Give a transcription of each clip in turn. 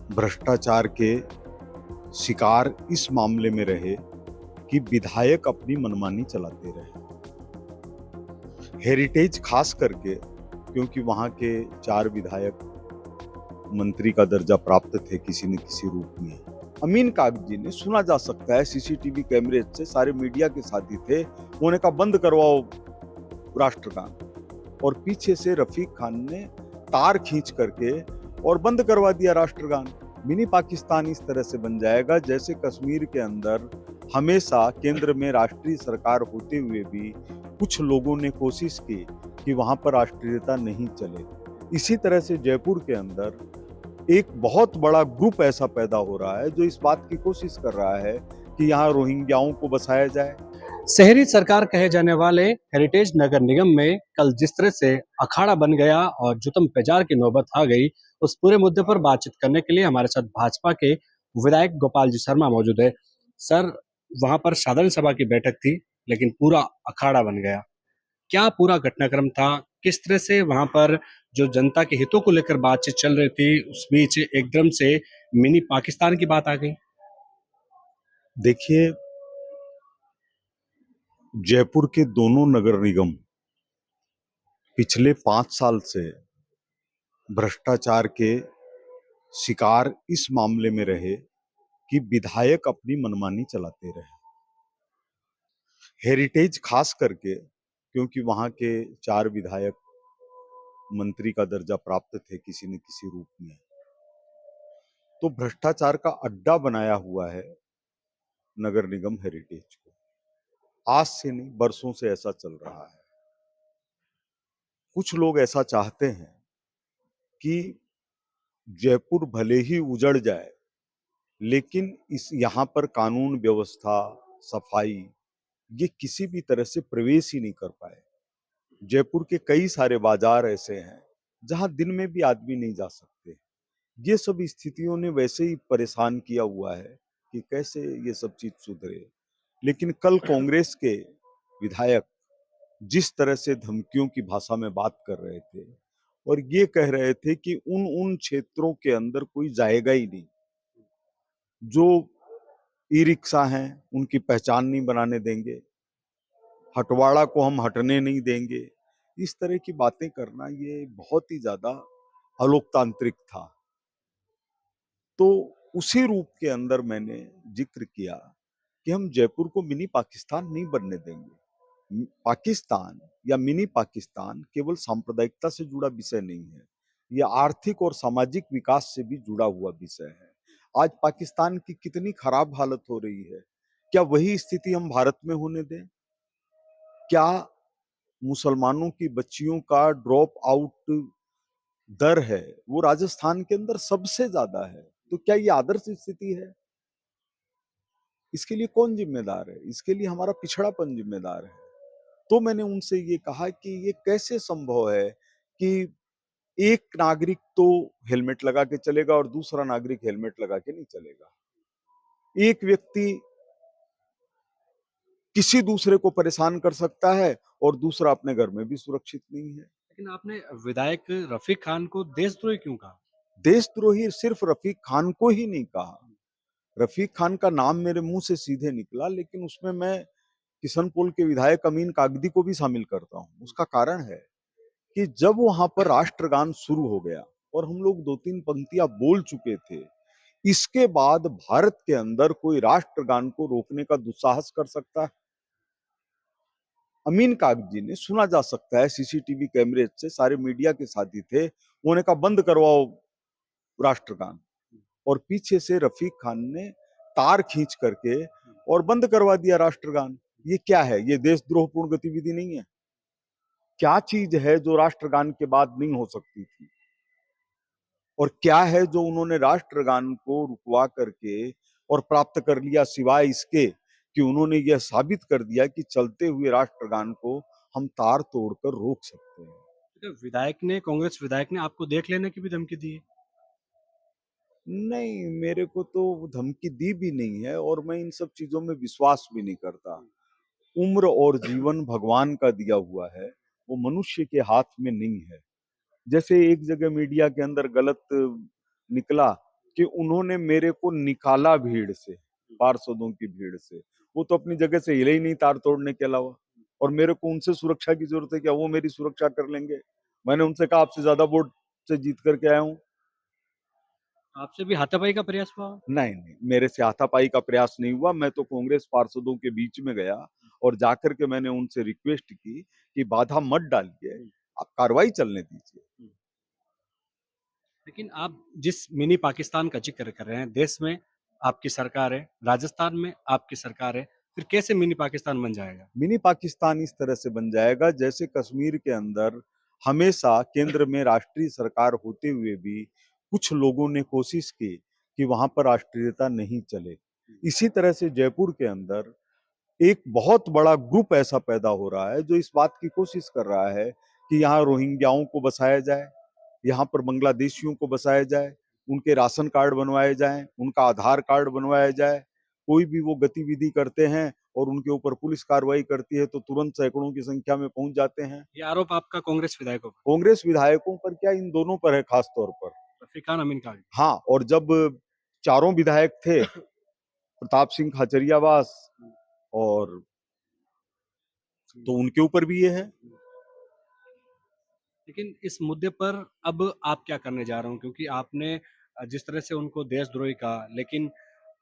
भ्रष्टाचार के शिकार इस मामले में रहे कि विधायक अपनी मनमानी चलाते रहे। हेरिटेज खास करके क्योंकि वहां के 4 विधायक मंत्री का दर्जा प्राप्त थे किसी न किसी रूप में। अमीन कागजी ने, सुना जा सकता है सीसीटीवी कैमरे से, सारे मीडिया के साथी थे, उन्होंने कहा बंद करवाओ राष्ट्रगान, और पीछे से रफीक खान ने तार खींच करके और बंद करवा दिया राष्ट्रगान। मिनी पाकिस्तान इस तरह से बन जाएगा जैसे कश्मीर के अंदर हमेशा केंद्र में राष्ट्रीय सरकार होते हुए भी कुछ लोगों ने कोशिश की कि वहां पर राष्ट्रीयता नहीं चले। इसी तरह से जयपुर के अंदर एक बहुत बड़ा ग्रुप ऐसा पैदा हो रहा है जो इस बात की कोशिश कर रहा है कि यहाँ रोहिंग्याओं को बसाया जाए। शहरी सरकार कहे जाने वाले हेरिटेज नगर निगम में कल जिस तरह से अखाड़ा बन गया और जुतम पेजार की नौबत आ गई, उस पूरे मुद्दे पर बातचीत करने के लिए हमारे साथ भाजपा के विधायक गोपाल जी शर्मा मौजूद है। सर, वहां पर साधारण सभा की बैठक थी लेकिन पूरा अखाड़ा बन गया। क्या पूरा घटनाक्रम था? किस तरह से वहां पर जो जनता के हितों को लेकर बातचीत चल रही थी, उस बीच एकदम से मिनी पाकिस्तान की बात आ गई? देखिए, जयपुर के दोनों नगर निगम पिछले 5 साल से भ्रष्टाचार के शिकार इस मामले में रहे कि विधायक अपनी मनमानी चलाते रहे। हेरिटेज खास करके क्योंकि वहां के 4 विधायक मंत्री का दर्जा प्राप्त थे किसी न किसी रूप में, तो भ्रष्टाचार का अड्डा बनाया हुआ है नगर निगम हेरिटेज को। आज से नहीं, बरसों से ऐसा चल रहा है। कुछ लोग ऐसा चाहते हैं कि जयपुर भले ही उजड़ जाए लेकिन इस यहाँ पर कानून व्यवस्था, सफाई, ये किसी भी तरह से प्रवेश ही नहीं कर पाए। जयपुर के कई सारे बाजार ऐसे हैं जहां दिन में भी आदमी नहीं जा सकते। ये सब स्थितियों ने वैसे ही परेशान किया हुआ है कि कैसे ये सब चीज सुधरे। लेकिन कल कांग्रेस के विधायक जिस तरह से धमकियों की भाषा में बात कर रहे थे और ये कह रहे थे कि उन क्षेत्रों के अंदर कोई जाएगा ही नहीं, जो ई रिक्शा हैं उनकी पहचान नहीं बनाने देंगे, हटवाड़ा को हम हटने नहीं देंगे, इस तरह की बातें करना ये बहुत ही ज्यादा अलोकतांत्रिक था। तो उसी रूप के अंदर मैंने जिक्र किया कि हम जयपुर को मिनी पाकिस्तान नहीं बनने देंगे। पाकिस्तान या मिनी पाकिस्तान केवल सांप्रदायिकता से जुड़ा विषय नहीं है, यह आर्थिक और सामाजिक विकास से भी जुड़ा हुआ विषय है। आज पाकिस्तान की कितनी खराब हालत हो रही है, क्या वही स्थिति हम भारत में होने दें? क्या मुसलमानों की बच्चियों का ड्रॉप आउट दर है वो राजस्थान के अंदर सबसे ज्यादा है, तो क्या ये आदर्श स्थिति है? इसके लिए कौन जिम्मेदार है? इसके लिए हमारा पिछड़ापन जिम्मेदार है। तो मैंने उनसे ये कहा कि ये कैसे संभव है कि एक नागरिक तो हेलमेट लगा के चलेगा और दूसरा नागरिक हेलमेट लगा के नहीं चलेगा। एक व्यक्ति किसी दूसरे को परेशान कर सकता है और दूसरा अपने घर में भी सुरक्षित नहीं है। लेकिन आपने विधायक रफीक खान को देशद्रोही क्यों कहा? देशद्रोही सिर्फ रफीक खान को ही नहीं कहा। रफीक खान का नाम मेरे मुंह से सीधे निकला, लेकिन उसमें मैं किशनपोल के विधायक अमीन कागदी को भी शामिल करता हूं। उसका कारण है कि जब वहां पर राष्ट्रगान शुरू हो गया और हम लोग 2-3 पंक्तियां बोल चुके थे, इसके बाद भारत के अंदर कोई राष्ट्रगान को रोकने का दुस्साहस कर सकता है? अमीन कागजी ने, सुना जा सकता है सीसीटीवी कैमरे से, सारे मीडिया के साथी थे, उन्होंने कहा बंद करवाओ राष्ट्रगान, और पीछे से रफीक खान ने तार खींच करके और बंद करवा दिया राष्ट्रगान। ये क्या है? ये देशद्रोहपूर्ण गतिविधि नहीं है? क्या चीज है जो राष्ट्रगान के बाद नहीं हो सकती थी? और क्या है जो उन्होंने राष्ट्रगान को रुकवा करके और प्राप्त कर लिया, सिवाय इसके कि उन्होंने यह साबित कर दिया कि चलते हुए राष्ट्रगान को हम तार तोड़कर रोक सकते हैं। तो कांग्रेस विधायक ने आपको देख लेने की भी धमकी दी है? नहीं, मेरे को तो धमकी दी भी नहीं है और मैं इन सब चीजों में विश्वास भी नहीं करता। उम्र और जीवन भगवान का दिया हुआ है, वो मनुष्य के हाथ में नहीं है। जैसे एक जगह मीडिया के अंदर गलत निकला कि उन्होंने मेरे को निकाला भीड़ से, पार्षदों की भीड़ से। वो तो अपनी जगह से हिले ही नहीं तार तोड़ने के अलावा, और मेरे को उनसे सुरक्षा की जरूरत है क्या? वो मेरी सुरक्षा कर लेंगे? मैंने उनसे कहा आपसे ज्यादा वोट से जीत करके आया हूँ। आपसे भी हाथापाई का प्रयास हुआ? नहीं नहीं, मेरे से हाथापाई का प्रयास नहीं हुआ। मैं तो कांग्रेस पार्षदों के बीच में गया और जाकर के मैंने उनसे रिक्वेस्ट की कि बाधा मत डालिए, आप कार्रवाई चलने दीजिए। लेकिन आप जिस मिनी पाकिस्तान का ज़िक्र कर रहे हैं, देश में आपकी सरकार है, राजस्थान में आपकी सरकार है, फिर कैसे मिनी पाकिस्तान बन जाएगा? मिनी पाकिस्तान इस तरह से बन जाएगा जैसे कश्मीर के अंदर हमेशा केंद्र में राष्ट्रीय सरकार होते हुए भी कुछ लोगों ने कोशिश की कि वहां पर राष्ट्रीयता नहीं चले। इसी तरह से जयपुर के अंदर एक बहुत बड़ा ग्रुप ऐसा पैदा हो रहा है जो इस बात की कोशिश कर रहा है कि यहाँ रोहिंग्याओं को बसाया जाए, यहाँ पर बांग्लादेशियों को बसाया जाए, उनके राशन कार्ड बनवाए जाएं, उनका आधार कार्ड बनवाया जाए। कोई भी वो गतिविधि करते हैं और उनके ऊपर पुलिस कार्रवाई करती है तो तुरंत सैकड़ों की संख्या में पहुंच जाते हैं। ये आरोप आपका कांग्रेस विधायकों पर, कांग्रेस विधायकों पर क्या, इन दोनों पर है खास तौर पर। रफ़ीकान अमीन का भी। हाँ, और जब चारों विधायक थे, प्रताप सिंह खाचरियावास, और तो उनके ऊपर भी ये है। लेकिन इस मुद्दे पर अब आप क्या करने जा रहे हो? क्योंकि आपने जिस तरह से उनको देशद्रोही कहा, लेकिन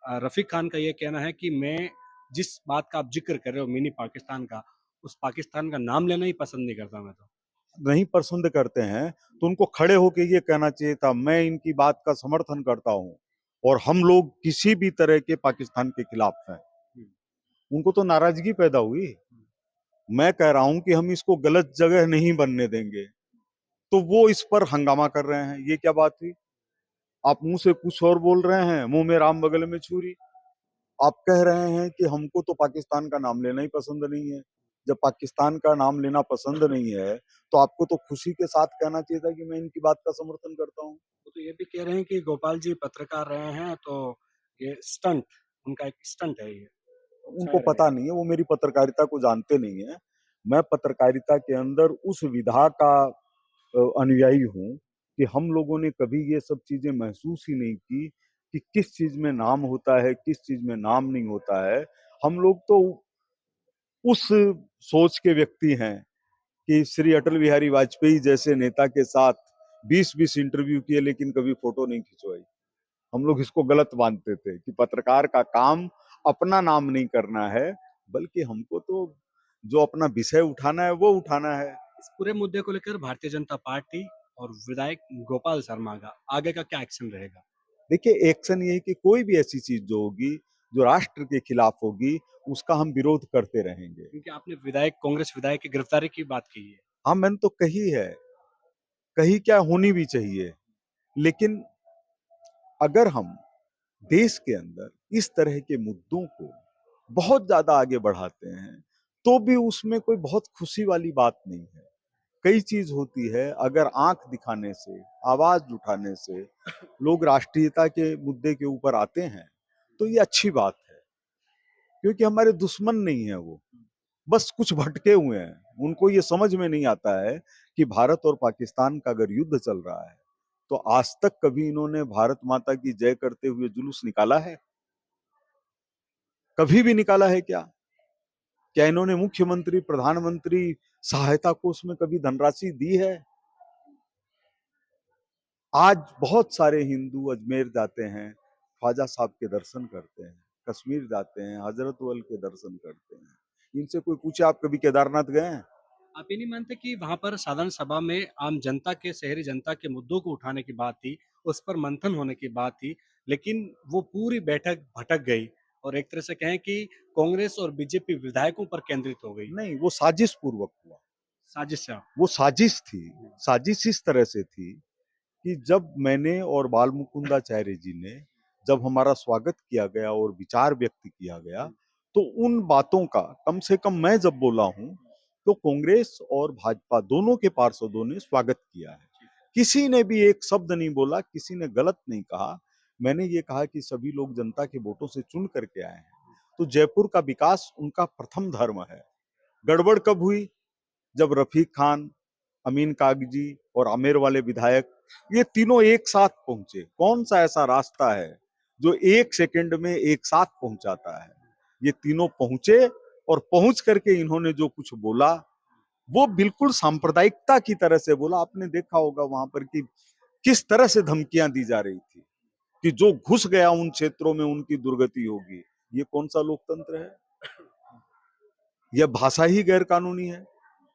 रफ़ीक खान का ये कहना है कि मैं जिस बात का आप ज़िक्र कर रहे हो मिनी पाकिस्तान का, उस पाकिस्तान का नाम लेना ही पसंद नहीं करता मैं तो। नहीं पसंद करते हैं तो उनको खड़े होके ये कहना चाहिए था, मैं इनकी बात का समर्थन करता हूँ और हम लोग किसी भी तरह के पाकिस्तान के खिलाफ हैं। हुँ, उनको तो नाराजगी पैदा हुई। हुँ, मैं कह रहा हूं कि हम इसको गलत जगह नहीं बनने देंगे, तो वो इस पर हंगामा कर रहे हैं। ये क्या बात हुई? आप मुंह से कुछ और बोल रहे हैं, मुंह में राम बगल में छुरी। आप कह रहे हैं कि हमको तो पाकिस्तान का नाम लेना ही पसंद नहीं है। जब पाकिस्तान का नाम लेना पसंद नहीं है तो आपको तो खुशी के साथ कहना चाहिए था कि मैं इनकी बात का समर्थन करता हूँ। वो तो ये भी कह रहे हैं कि गोपाल जी पत्रकार रहे हैं, तो ये स्टंट, उनका एक स्टंट है ये, उनको शायद पता है। नहीं है, वो मेरी पत्रकारिता को जानते नहीं है। मैं पत्रकारिता के अंदर उस विधा का अनुयायी हूँ कि हम लोगों ने कभी ये सब चीजें महसूस ही नहीं की कि किस चीज में नाम होता है, किस चीज में नाम नहीं होता है। हम लोग तो उस सोच के व्यक्ति हैं कि श्री अटल बिहारी वाजपेयी जैसे नेता के साथ 20-20 इंटरव्यू किए लेकिन कभी फोटो नहीं खिंचवाई। हम लोग इसको गलत मानते थे कि पत्रकार का काम अपना नाम नहीं करना है, बल्कि हमको तो जो अपना विषय उठाना है वो उठाना है। इस पूरे मुद्दे को लेकर भारतीय जनता पार्टी और विधायक गोपाल शर्मा का आगे का क्या एक्शन रहेगा? देखिए, एक्शन ये है कि कोई भी ऐसी चीज जो होगी, जो राष्ट्र के खिलाफ होगी, उसका हम विरोध करते रहेंगे। क्योंकि आपने विधायक, कांग्रेस विधायक की गिरफ्तारी की बात की है। हाँ, मैंने तो कही है, कही क्या, होनी भी चाहिए। लेकिन अगर हम देश के अंदर इस तरह के मुद्दों को बहुत ज्यादा आगे बढ़ाते हैं तो भी उसमें कोई बहुत खुशी वाली बात नहीं है। कई चीज होती है, अगर आंख दिखाने से, आवाज उठाने से लोग राष्ट्रीयता के मुद्दे के ऊपर आते हैं तो ये अच्छी बात है, क्योंकि हमारे दुश्मन नहीं है वो, बस कुछ भटके हुए हैं। उनको ये समझ में नहीं आता है कि भारत और पाकिस्तान का अगर युद्ध चल रहा है तो आज तक कभी इन्होंने भारत माता की जय करते हुए जुलूस निकाला है? कभी भी निकाला है क्या? क्या इन्होंने मुख्यमंत्री, प्रधानमंत्री सहायता कोष में कभी धनराशि दी है? आज बहुत सारे हिंदू अजमेर जाते हैं, ख्वाजा साहब के दर्शन करते हैं, कश्मीर जाते हैं, हजरत बल के दर्शन करते हैं। इनसे कोई पूछे आप कभी केदारनाथ गए हैं? आप ये नहीं मानते कि वहाँ पर साधारण सभा में आम जनता के, शहरी जनता के मुद्दों को उठाने की बात थी, उस पर मंथन होने की बात थी, लेकिन वो पूरी बैठक भटक गई और एक तरह से कहें कि कांग्रेस और बीजेपी विधायकों पर केंद्रित हो गई। नहीं, वो साजिश पूर्वक हुआ। साजिश है। वो साजिश थी। साजिश इस तरह से थी कि जब मैंने और बाल मुकुंदाचार्य जी ने, जब हमारा स्वागत किया गया और विचार व्यक्त किया गया, तो उन बातों का कम से कम मैं जब बोला हूं तो कांग्रेस और भाजपा दोनों के पार्षदों ने स्वागत किया है। किसी ने भी एक शब्द नहीं बोला, किसी ने गलत नहीं कहा। मैंने ये कहा कि सभी लोग जनता के वोटों से चुन करके आए हैं, तो जयपुर का विकास उनका प्रथम धर्म है। गड़बड़ कब हुई? जब रफीक खान अमीन कागजी और आमेर वाले विधायक, ये तीनों एक साथ पहुंचे। कौन सा ऐसा रास्ता है जो 1 सेकंड में एक साथ पहुंचाता है? ये तीनों पहुंचे और पहुंच करके इन्होंने जो कुछ बोला वो बिल्कुल सांप्रदायिकता की तरह से बोला। आपने देखा होगा वहां पर कि किस तरह से धमकियां दी जा रही थी कि जो घुस गया उन क्षेत्रों में उनकी दुर्गति होगी। ये कौन सा लोकतंत्र है? यह भाषा ही गैर कानूनी है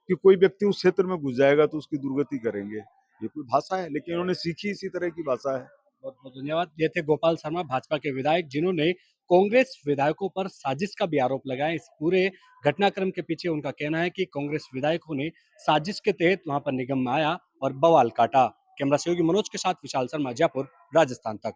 कि कोई व्यक्ति उस क्षेत्र में घुस जाएगा तो उसकी दुर्गति करेंगे। ये कोई भाषा है? लेकिन इन्होंने सीखी इसी तरह की भाषा है। बहुत बहुत धन्यवाद। ये थे गोपाल शर्मा, भाजपा के विधायक, जिन्होंने कांग्रेस विधायकों पर साजिश का भी आरोप लगाया। इस पूरे घटनाक्रम के पीछे उनका कहना है कि कांग्रेस विधायकों ने साजिश के तहत वहां पर निगम में आया और बवाल काटा। कैमरा सहयोगी मनोज के साथ विशाल शर्मा, जयपुर, राजस्थान तक।